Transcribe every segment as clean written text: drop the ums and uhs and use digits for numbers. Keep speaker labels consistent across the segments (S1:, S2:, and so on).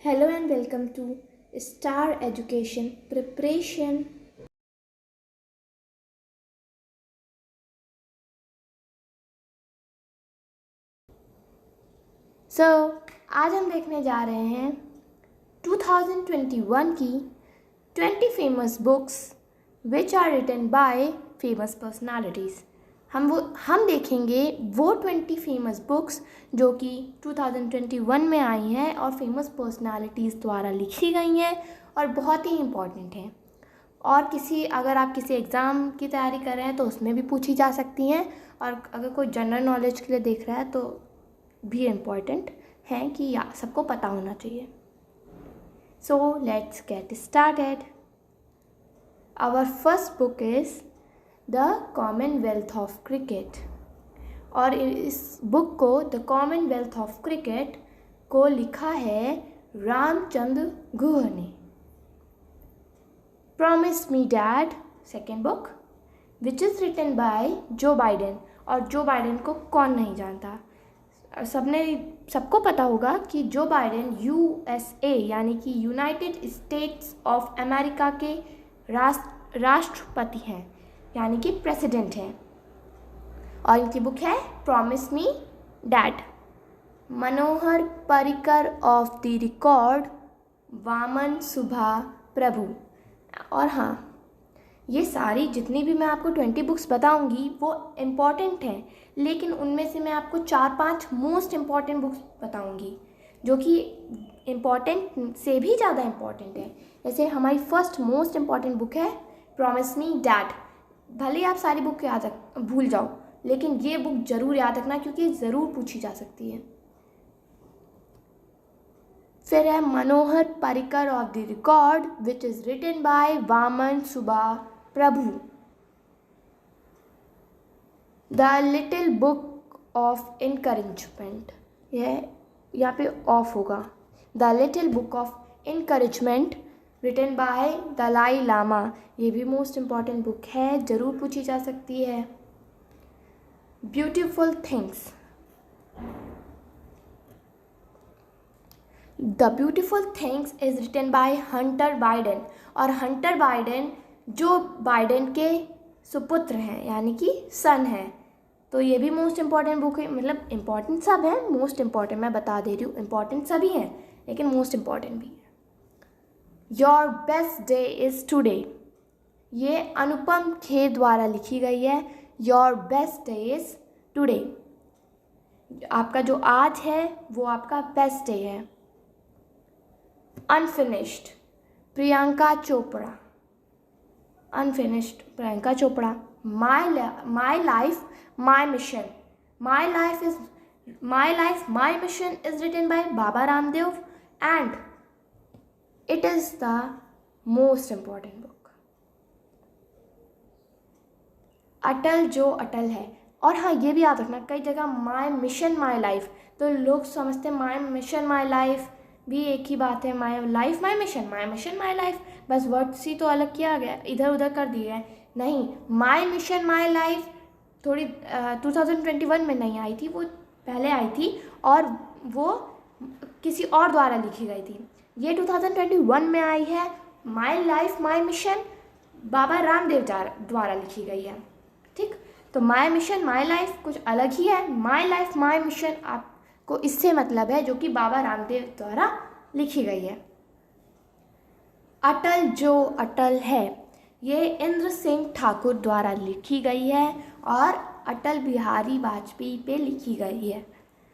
S1: Hello and welcome to Star Education Preparation. आज हम देखने जा रहे हैं 2021 की 20 famous books which are written by famous personalities. हम देखेंगे वो 20 फेमस बुक्स जो कि 2021 में आई हैं और फेमस पर्सनालिटीज़ द्वारा लिखी गई हैं और बहुत ही इम्पॉर्टेंट हैं। और अगर आप किसी एग्ज़ाम की तैयारी कर रहे हैं तो उसमें भी पूछी जा सकती हैं, और अगर कोई जनरल नॉलेज के लिए देख रहा है तो भी इम्पॉर्टेंट है कि सबको पता होना चाहिए। So let's get started. Our first book is the Commonwealth of Cricket, और इस बुक को द कॉमनवेल्थ ऑफ क्रिकेट को लिखा है रामचंद्र गुह ने। Promise me Dad second book which is written by Joe Biden. और जो बाइडेन को कौन नहीं जानता, सबको पता होगा कि जो बाइडेन USA यानी कि यूनाइटेड स्टेट्स ऑफ अमेरिका के राष्ट्रपति हैं, यानी कि प्रेसिडेंट हैं। और इनकी बुक है promise me dad. Manohar Parrikar off the record Vaman Subha Prabhu. और हाँ, ये सारी जितनी भी मैं आपको 20 बुक्स बताऊंगी वो इम्पॉर्टेंट हैं, लेकिन उनमें से मैं आपको 4-5 मोस्ट इम्पॉर्टेंट बुक्स बताऊंगी जो कि इम्पॉर्टेंट से भी ज़्यादा इम्पॉर्टेंट है। जैसे हमारी फर्स्ट मोस्ट इम्पॉर्टेंट बुक है प्रॉमिस मी डैड। भले आप सारी बुक भूल जाओ, लेकिन ये बुक ज़रूर याद रखना क्योंकि ज़रूर पूछी जा सकती है। फिर है Manohar Parrikar off the record which is written by Vaman Suba Prabhu. The little book of encouragement, यहाँ पे ऑफ होगा। The little book of encouragement written by Dalai Lama. ये भी मोस्ट इम्पॉर्टेंट बुक है, ज़रूर पूछी जा सकती है। Beautiful Things, the Beautiful Things is written by Hunter Biden. और हंटर बाइडेन जो बाइडेन के सुपुत्र हैं, यानी कि सन है। तो ये भी मोस्ट इम्पॉर्टेंट बुक है। मतलब इम्पॉर्टेंट सब है, मोस्ट इम्पॉर्टेंट मैं बता दे रही हूँ, इम्पॉर्टेंट सभी हैं लेकिन मोस्ट इम्पॉर्टेंट भी है। Your best day is today, ये अनुपम खेर द्वारा लिखी गई है। Your best day is today, आपका जो आज है वो आपका बेस्ट डे है। Unfinished Priyanka Chopra. Unfinished Priyanka Chopra. My life my mission. My life my mission is written by Baba Ramdev and it is the most important book. Atal जो अटल है। और हाँ, ये भी याद रखना, कई जगह माई मिशन माई लाइफ, तो लोग समझते हैं माई मिशन माई लाइफ भी एक ही बात है। माई life my mission my life, बस वर्ड्स ही तो अलग किया गया, इधर उधर कर दिए हैं। नहीं, माई मिशन माई लाइफ थोड़ी 2021 में नहीं आई थी, वो पहले आई थी और वो किसी और द्वारा लिखी गई थी। ये 2021 में आई है। माई life my mission Baba Ramdev द्वारा लिखी गई है। ठीक, तो माई मिशन माई लाइफ कुछ अलग ही है। माई लाइफ माई मिशन आपको इससे मतलब है जो कि बाबा रामदेव द्वारा लिखी गई है। अटल जो अटल है, ये इंद्र सिंह ठाकुर द्वारा लिखी गई है और अटल बिहारी वाजपेयी पे लिखी गई है।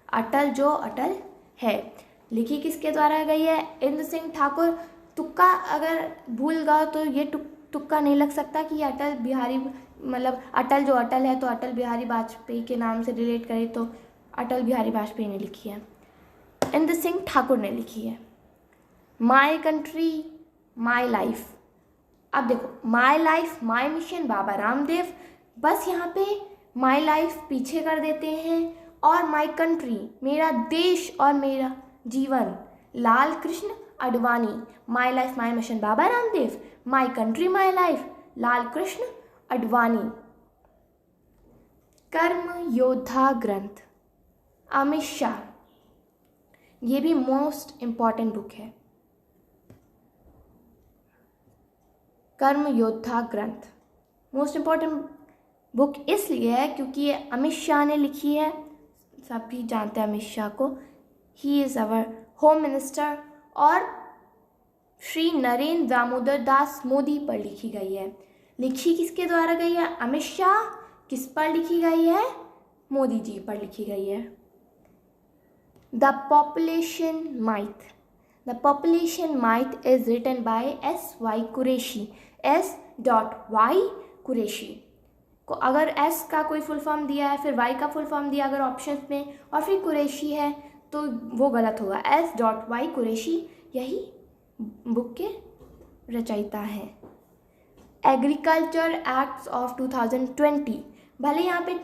S1: अटल जो अटल है लिखी किसके द्वारा गई है? इंद्र सिंह ठाकुर। तुक्का अगर भूल गए तो ये तुक्का नहीं लग सकता कि अटल बिहारी, मतलब अटल जो अटल है तो अटल बिहारी वाजपेयी के नाम से रिलेट करें तो अटल बिहारी वाजपेयी ने लिखी है, इंद्र सिंह ठाकुर ने लिखी है। माई कंट्री माई लाइफ। अब देखो, माई life my mission Baba Ramdev, बस यहाँ पे माई लाइफ पीछे कर देते हैं और माई कंट्री मेरा देश और मेरा जीवन Lal Krishna Advani. My life my mission Baba Ramdev, my country my life Lal Krishna Advani. Karma Yoddha ग्रंथ अमित शाह, ये भी मोस्ट इम्पॉर्टेंट बुक है। कर्म योद्धा ग्रंथ। मोस्ट इम्पॉर्टेंट बुक इसलिए है क्योंकि ये अमित शाह ने लिखी है। सभी जानते हैं अमित शाह को, he is our home minister. और श्री नरेंद्र दामोदर दास मोदी पर लिखी गई है। लिखी किसके द्वारा गई है? अमित शाह। किस पर लिखी गई है? मोदी जी पर लिखी गई है। The Population Myth. The Population Myth is written by S.Y. Quraishi. S.Y. Quraishi को अगर S का कोई फुल फॉर्म दिया है, फिर Y का फुल फॉर्म दिया अगर ऑप्शन में, और फिर कुरैशी है तो वो गलत होगा। S.Y. कुरैशी यही बुक के रचयिता हैं। एग्रीकल्चर एक्ट्स ऑफ 2020, भले यहाँ पे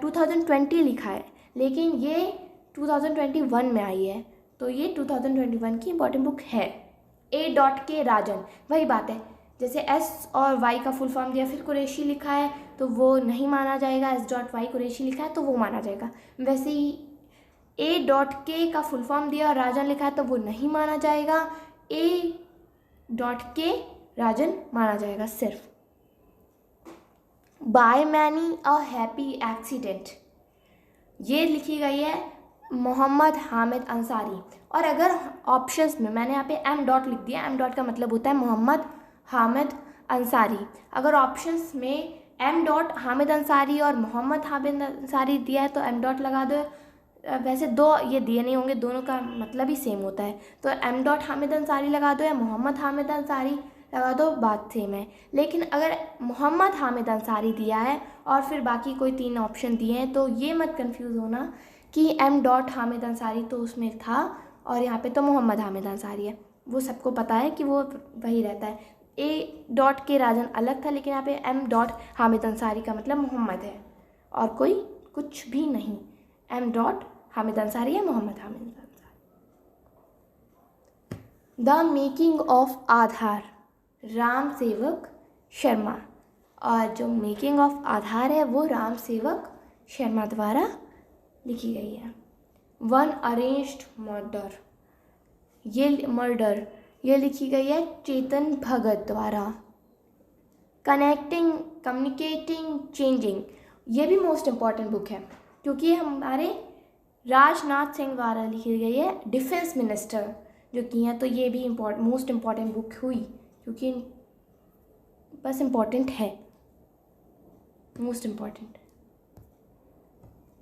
S1: 2020 लिखा है लेकिन ये 2021 में आई है, तो ये 2021 की इंपॉर्टेंट बुक है। A.K. राजन, वही बात है, जैसे S और Y का फुल फॉर्म दिया फिर कुरैशी लिखा है तो वो नहीं माना जाएगा। S.Y. कुरैशी लिखा है तो वो माना जाएगा। वैसे ही A.K. का फुल फॉर्म दिया और राजन लिखा है तो वो नहीं माना जाएगा। A.K. राजन माना जाएगा सिर्फ। By many a happy accident, ये लिखी गई है मोहम्मद हामिद अंसारी। और अगर ऑप्शंस में मैंने यहाँ पे M. लिख दिया, M. का मतलब होता है मोहम्मद हामिद अंसारी। अगर ऑप्शंस में M. हामिद अंसारी और मोहम्मद हामिद अंसारी दिया है तो M. लगा दो। वैसे दो ये दिए नहीं होंगे, दोनों का मतलब ही सेम होता है, तो M. हामिद अंसारी लगा दो या मोहम्मद हामिद अंसारी लगा दो, बात सेम है। लेकिन अगर मोहम्मद हामिद अंसारी दिया है और फिर बाकी कोई 3 ऑप्शन दिए हैं तो ये मत कंफ्यूज होना कि M. हामिद अंसारी तो उसमें था और यहाँ पे तो मोहम्मद हामिद अंसारी है। वो सबको पता है कि वो वही रहता है। A.K. राजन अलग था लेकिन यहाँ पे M. हामिद अंसारी का मतलब मोहम्मद है और कोई कुछ भी नहीं। M. हामिद अंसारी है, Mohammad Hamid Ansari. The making of Aadhaar, Ram Sewak Sharma. और जो मेकिंग ऑफ आधार है वो राम सेवक शर्मा द्वारा लिखी गई है। वन अरेंज्ड मर्डर, ये लिखी गई है चेतन भगत द्वारा। कम्युनिकेटिंग चेंजिंग, ये भी मोस्ट इम्पॉर्टेंट बुक है क्योंकि ये हमारे राजनाथ सिंह द्वारा लिखी गई है, डिफेंस मिनिस्टर जो की हैं, तो ये भी मोस्ट इम्पॉर्टेंट बुक हुई क्योंकि बस इम्पॉर्टेंट है, मोस्ट इम्पॉर्टेंट।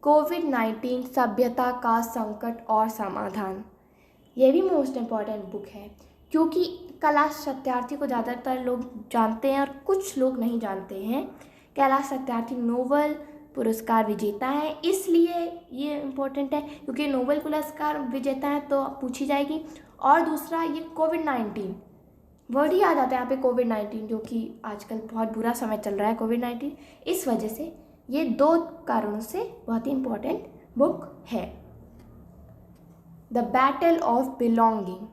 S1: कोविड-19 सभ्यता का संकट और समाधान, ये भी मोस्ट इम्पॉर्टेंट बुक है क्योंकि कैलाश सत्यार्थी को ज़्यादातर लोग जानते हैं और कुछ लोग नहीं जानते हैं। कैलाश सत्यार्थी नोबेल पुरस्कार विजेता है, इसलिए ये इम्पोर्टेंट है क्योंकि नोबेल पुरस्कार विजेता है तो पूछी जाएगी। और दूसरा ये कोविड-19 वर्ड ही आ जाता है यहाँ पे, कोविड-19 जो कि आजकल बहुत बुरा समय चल रहा है कोविड-19, इस वजह से ये 2 कारणों से बहुत ही इम्पोर्टेंट बुक है। द बैटल ऑफ बिलोंगिंग,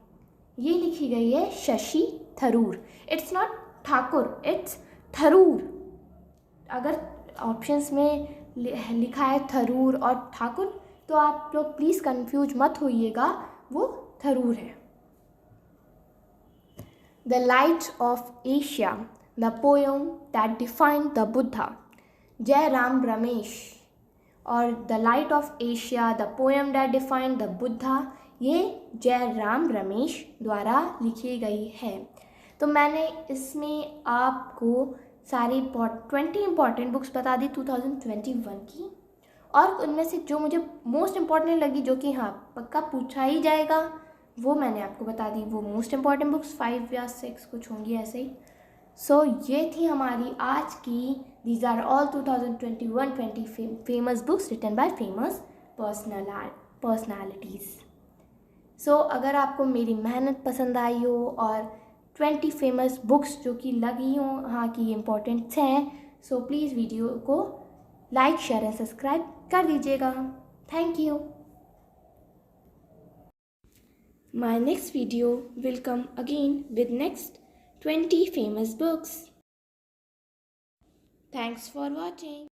S1: ये लिखी गई है Shashi Tharoor. It's not Thakur, it's Tharoor. अगर ऑप्शंस में लिखा है थरूर और ठाकुर तो आप लोग प्लीज़ कंफ्यूज मत होइएगा, वो थरूर है। The light of Asia, the poem that defined the Buddha, Jairam Ramesh. और the light of Asia, the poem that defined the Buddha, ये जयराम रमेश द्वारा लिखी गई है। तो मैंने इसमें आपको सारी 20 इंपॉर्टेंट बुक्स बता दी 2021 की, और उनमें से जो मुझे मोस्ट इम्पॉर्टेंट लगी, जो कि हाँ पक्का पूछा ही जाएगा, वो मैंने आपको बता दी। वो मोस्ट इम्पॉर्टेंट बुक्स 5 या 6 कुछ होंगी ऐसे ही। सो ये थी हमारी आज की these are all 2021-20 famous books written by famous personalities. So अगर आपको मेरी मेहनत पसंद आई हो और 20 फेमस बुक्स जो कि लगी हों हाँ कि इम्पोर्टेंट हैं, सो प्लीज़ वीडियो को लाइक शेयर एंड सब्सक्राइब कर दीजिएगा। Thank you. My next video will come again with next 20 famous books. Thanks for watching.